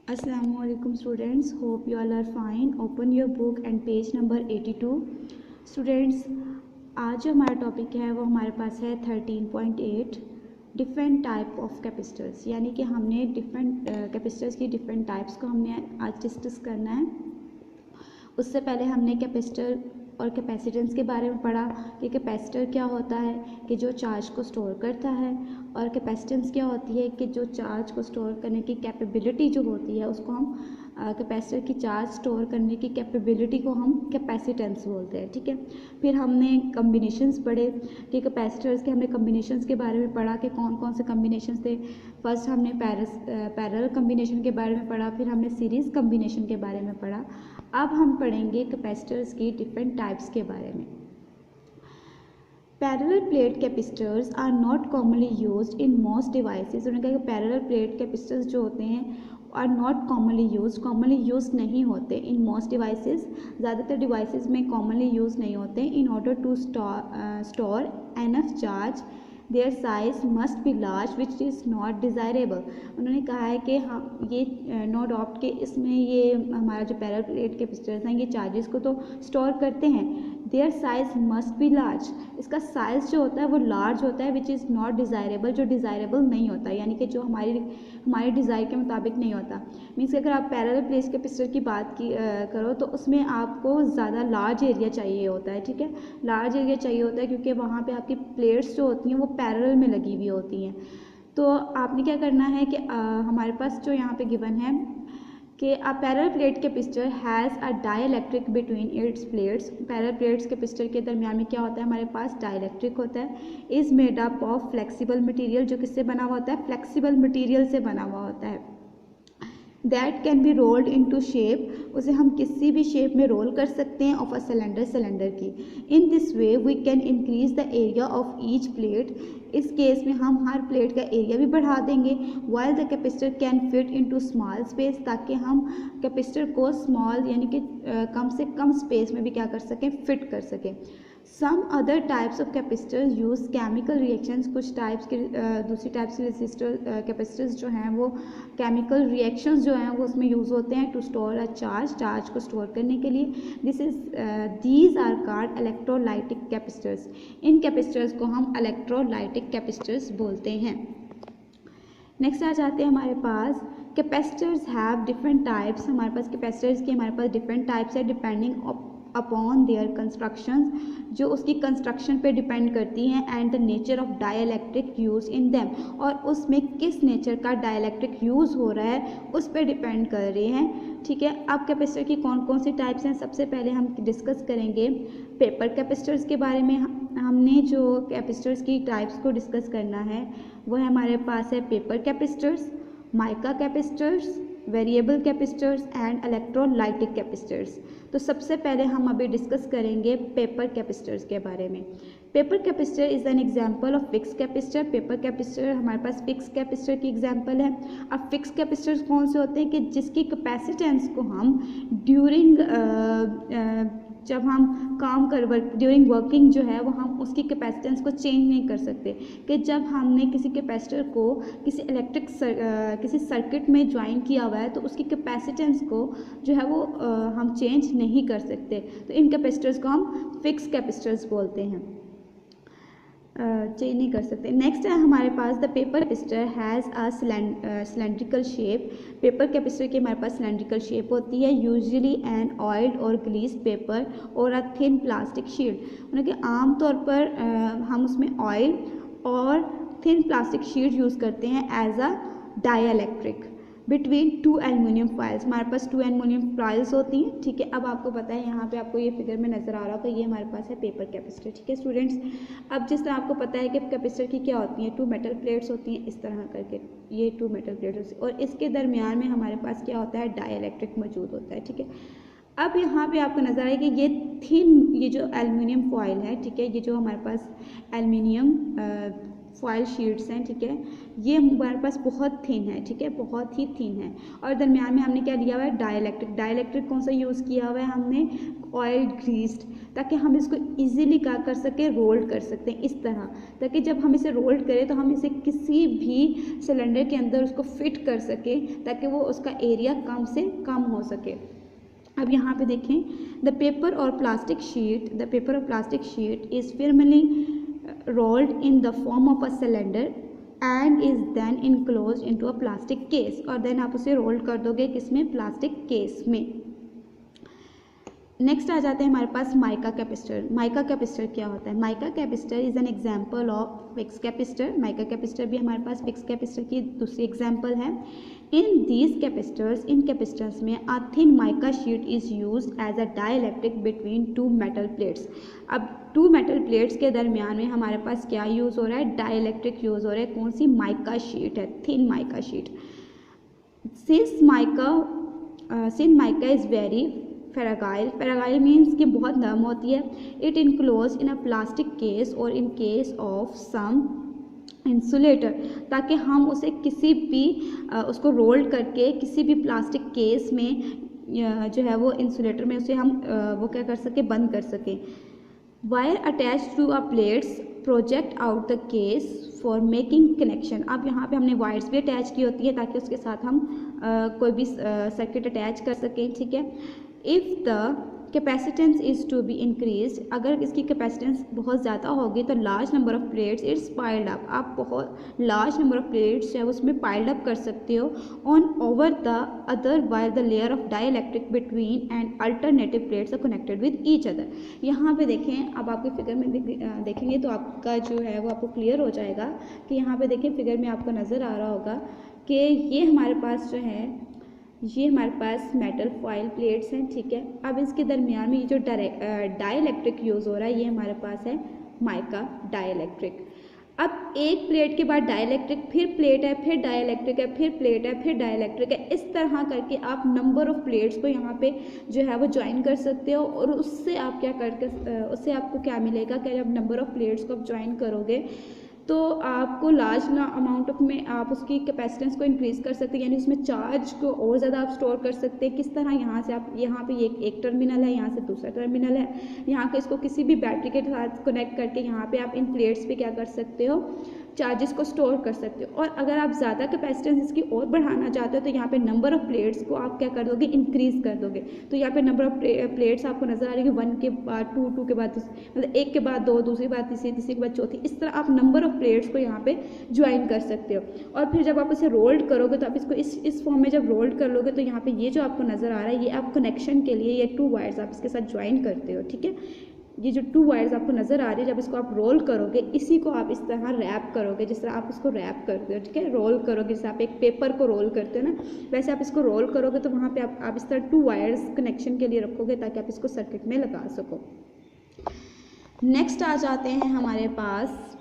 Assalamualaikum students, hope you all are fine. Open your book and page number 82. Students, आज जो हमारा topic है वो हमारे पास है 13.8 डिफरेंट टाइप ऑफ कैपेसिटर्स, यानी कि हमने डिफरेंट कैपेसिटर्स की डिफरेंट टाइप्स को हमने आज डिस्कस करना है। उससे पहले हमने कैपेसिटर और कैपेसिटेंस के बारे में पढ़ा कि कैपेसिटर क्या होता है कि जो चार्ज को स्टोर करता है, और कैपेसिटेंस क्या होती है कि जो चार्ज को स्टोर करने की कैपेबिलिटी जो होती है उसको हम कैपेसिटर की चार्ज स्टोर करने की कैपेबिलिटी को हम कैपेसिटेंस बोलते हैं। ठीक है, फिर हमने कम्बिनेशंस पढ़े कि कैपेसिटर्स के हमने कम्बिनेशंस के बारे में पढ़ा कि कौन कौन से कम्बिनेशंस थे। फर्स्ट हमने पैरेलल कम्बिनेशन के बारे में पढ़ा, फिर हमने सीरीज़ कम्बिनेशन के बारे में पढ़ा। अब हम पढ़ेंगे कैपेसिटर्स की डिफरेंट टाइप्स के बारे में। Parallel plate capacitors are not commonly used in most devices. उन्होंने कहा कि पैरेलल प्लेट कैपेसिटर्स जो होते हैं आर नॉट कॉमनली यूज नहीं होते इन मोस्ट डिवाइसेस, ज़्यादातर डिवाइसेस में कॉमनली यूज नहीं होते। In order to store enough charge their size must be large which is not desirable. उन्होंने कहा है कि हम ये नो डाउट के इसमें ये हमारा जो पैरेलल प्लेट कैपेसिटर्स हैं ये चार्जेस को तो स्टोर करते हैं। There size must be large, इसका साइज़ जो होता है वो लार्ज होता है, विच इज़ नॉट डिज़ायरेबल, जो डिज़ायरेबल नहीं होता, यानी कि जो हमारे डिज़ायर के मुताबिक नहीं होता। मीन्स कि अगर आप पैरेलल प्लेट कैपेसिटर की बात करो तो उसमें आपको ज़्यादा लार्ज एरिया चाहिए होता है। ठीक है, लार्ज एरिया चाहिए होता है क्योंकि वहाँ पे आपकी प्लेट्स जो होती हैं वो पैरेलल में लगी हुई होती हैं। तो आपने क्या करना है कि हमारे पास जो यहाँ पे गिवन है कि a parallel plate capacitor has a dielectric between its plates. Parallel plates capacitor के दरमियान में क्या होता है, हमारे पास डाइलेक्ट्रिक होता है। Is made up of flexible material, जो किससे बना हुआ होता है, फ्लेक्सिबल मटेरियल से बना हुआ होता है। That can be rolled into shape, उसे हम किसी भी शेप में रोल कर सकते हैं ऑफ अ सिलेंडर की। In this way we can increase the area of each plate, इस केस में हम हर प्लेट का एरिया भी बढ़ा देंगे। While the capacitor can fit into small space, ताकि हम कैपेसिटर को स्मॉल यानी कि कम से कम स्पेस में भी क्या कर सकें, फिट कर सकें। Some other types of capacitors use chemical reactions, कुछ टाइप्स के दूसरी टाइप्स के रेसिस्टर कैपेसिटर्स जो हैं वो केमिकल रिएक्शंस जो हैं वो उसमें यूज़ होते हैं टू स्टोर अ चार्ज को स्टोर करने के लिए। These are called electrolytic capacitors. इन कैपेसिटर्स को हम इलेक्ट्रोलाइटिक कैपेसिटर्स बोलते हैं। नेक्स्ट आ जाते हैं हमारे पास कैपेसिटर्स हैव डिफरेंट टाइप्स। हमारे पास कैपेसिटर्स के हमारे पास डिफरेंट टाइप्स है डिपेंडिंग अपॉन देयर कंस्ट्रक्शन, जो उसकी कंस्ट्रक्शन पे डिपेंड करती हैं, and the nature of dielectric use in them, और उसमें किस नेचर का डाइलेक्ट्रिक यूज़ हो रहा है उस पर डिपेंड कर रहे हैं। ठीक है, अब कैपेसिटर की कौन कौन सी टाइप्स हैं, सबसे पहले हम डिस्कस करेंगे पेपर कैपेसिटर्स के बारे में। हमने जो कैपेसिटर्स की टाइप्स को डिस्कस करना है वो है हमारे पास है paper capacitors, mica capacitors, variable capacitors and electrolytic capacitors. तो सबसे पहले हम अभी डिस्कस करेंगे पेपर कैपेसिटर्स के बारे में। Paper capacitor is an example of fix capacitor. Paper capacitor हमारे पास फिक्स कैपेसिटर की एग्जांपल है। अब फिक्स कैपेसिटर्स कौन से होते हैं कि जिसकी कैपेसिटेंस को हम ड्यूरिंग जब हम काम कर ड्यूरिंग वर्किंग जो है वो हम उसकी कैपेसिटेंस को चेंज नहीं कर सकते, कि जब हमने किसी कैपेसिटर को किसी किसी सर्किट में ज्वाइन किया हुआ है तो उसकी कैपेसिटेंस को जो है वो हम चेंज नहीं कर सकते। तो इन कैपेसिटर्स को हम फिक्स कैपेसिटर्स बोलते हैं, चेंज नहीं कर सकते। नेक्स्ट है हमारे पास the paper capacitor has a cylindrical shape. Paper capacitor की हमारे पास सिलेंड्रिकल शेप होती है, यूजुअली एन ऑयल्ड और ग्लीस पेपर और अ थिन प्लास्टिक शील्ड। उन्होंने कि आमतौर पर हम उसमें ऑयल और थिन प्लास्टिक शील्ड यूज़ करते हैं as a dielectric between two aluminium foils. हमारे पास टू एल्यूमिनियम फॉइल्स होती हैं। ठीक है, अब आपको पता है यहाँ पे आपको ये फिगर में नज़र आ रहा होगा, ये हमारे पास है पेपर कैपेसिटर। ठीक है स्टूडेंट्स, अब जिस तरह आपको पता है कि कैपेसिटर की क्या होती हैं, टू मेटल प्लेट्स होती हैं इस तरह करके, ये टू मेटल प्लेट्स, और इसके दरमियान में हमारे पास क्या होता है, डाइलेक्ट्रिक मौजूद होता है। ठीक है, अब यहाँ पे आपको नज़र आएगा ये थिन, ये जो एल्यूमिनियम फॉइल है, ठीक है, ये जो हमारे पास एल्यूमिनियम फॉयल शीट्स हैं, ठीक है, ये हमारे पास बहुत थिन है, ठीक है, बहुत ही थिन है। और दरमियान में हमने क्या लिया हुआ है, डाइलेक्ट्रिक। डाइलेक्ट्रिक कौन सा यूज़ किया हुआ है हमने, ऑयल ग्रीस्ड, ताकि हम इसको इजीली क्या कर सकें, रोल कर सकते हैं इस तरह, ताकि जब हम इसे रोल करें तो हम इसे किसी भी सिलेंडर के अंदर उसको फिट कर सकें, ताकि वो उसका एरिया कम से कम हो सके। अब यहाँ पे देखें, द पेपर और plastic sheet is firmly rolled in the form of a cylinder and is then enclosed into a plastic case, और देन आप उसे रोल कर दोगे किसमें, प्लास्टिक केस में। नेक्स्ट आ जाते हैं हमारे पास माइका कैपेसिटर। माइका कैपेसिटर क्या होता है, mica capacitor is an example of fix capacitor. Mica capacitor भी हमारे पास फिक्स कैपेसिटर की दूसरी एग्जाम्पल है। इन दीज कैपेसिटर्स, इन कैपेसिटर्स में a thin mica sheet is used as a dielectric between two metal plates. अब टू मेटल प्लेट्स के दरमियान में हमारे पास क्या यूज़ हो रहा है, डाइलेक्ट्रिक यूज़ हो रहा है। कौन सी, माइका शीट है, thin mica sheet. Since mica is very fragile means कि बहुत नरम होती है। It enclose in a plastic case और in case of some insulator, ताकि हम उसे किसी भी उसको रोल करके किसी भी प्लास्टिक केस में जो है वो इंसुलेटर में उसे हम वो क्या कर सके, बंद कर सकें। Wire attach to a plates project out the case for making connection. अब यहाँ पे हमने वायर्स भी अटैच की होती है ताकि उसके साथ हम कोई भी सर्किट अटैच कर सकें, ठीक है। If the capacitance is to be increase, अगर इसकी कैपेसिटेंस बहुत ज़्यादा होगी तो large number of plates it's piled up, आप बहुत लार्ज नंबर ऑफ प्लेट्स है उसमें पाइल्ड अप कर सकते हो on over the other wire the layer of dielectric between and alternative plates are connected with each other. यहाँ पे देखें, अब आपके फिगर में देखेंगे तो आपका जो है वो आपको क्लियर हो जाएगा कि यहाँ पे देखें फिगर में आपको नज़र आ रहा होगा कि ये हमारे पास जो है, ये हमारे पास मेटल फॉयल प्लेट्स हैं, ठीक है। अब इसके दरमियान में ये जो डाइलेक्ट्रिक यूज़ हो रहा है, ये हमारे पास है माइका डाइलेक्ट्रिक। अब एक प्लेट के बाद डाइलेक्ट्रिक, फिर प्लेट है, फिर डाइलेक्ट्रिक है, फिर प्लेट है, फिर डाइलेक्ट्रिक है। इस तरह करके आप नंबर ऑफ प्लेट्स को यहाँ पे जो है वो ज्वाइन कर सकते हो, और उससे आप क्या करके उससे आपको क्या मिलेगा कि जब नंबर ऑफ प्लेट्स को आप ज्वाइन करोगे तो आपको लार्ज अमाउंट ऑफ में आप उसकी कैपेसिटेंस को इंक्रीज़ कर सकते हैं, यानी उसमें चार्ज को और ज़्यादा आप स्टोर कर सकते हैं। किस तरह, यहाँ से आप, यहाँ पे एक टर्मिनल है, यहाँ से दूसरा टर्मिनल है, यहाँ के इसको किसी भी बैटरी के साथ कनेक्ट करके यहाँ पे आप इन प्लेट्स पे क्या कर सकते हो, चार्जेस को स्टोर कर सकते हो। और अगर आप ज़्यादा कैपेसिटेंस इसकी और बढ़ाना चाहते हो तो यहाँ पे नंबर ऑफ़ प्लेट्स को आप क्या कर दोगे, इंक्रीज़ कर दोगे। तो यहाँ पे नंबर ऑफ़ प्लेट्स आपको नज़र आ रही है, 1 के बाद 2, 2 के बाद मतलब 1 के बाद 2, दूसरी बार तीसरी, तीसरी के बाद चौथी। इस तरह आप नंबर ऑफ़ प्लेट्स को यहाँ पे ज्वाइन कर सकते हो। और फिर जब आप इसे रोल्ड करोगे तो आप इसको इस फॉर्म में जब रोल्ड कर लोगे तो यहाँ पे ये जो आपको नज़र आ रहा है, ये आप कनेक्शन के लिए ये 2 वायर्स आप इसके साथ ज्वाइन करते हो, ठीक है। ये जो 2 वायर्स आपको नज़र आ रही है, जब इसको आप रोल करोगे, इसी को आप इस तरह रैप करोगे, जिस तरह आप इसको रैप करते हो, ठीक है, रोल करोगे, जैसे आप एक पेपर को रोल करते हो ना, वैसे आप इसको रोल करोगे तो वहाँ पे आप इस तरह 2 वायर्स कनेक्शन के लिए रखोगे ताकि आप इसको सर्किट में लगा सको। नेक्स्ट आ जाते हैं हमारे पास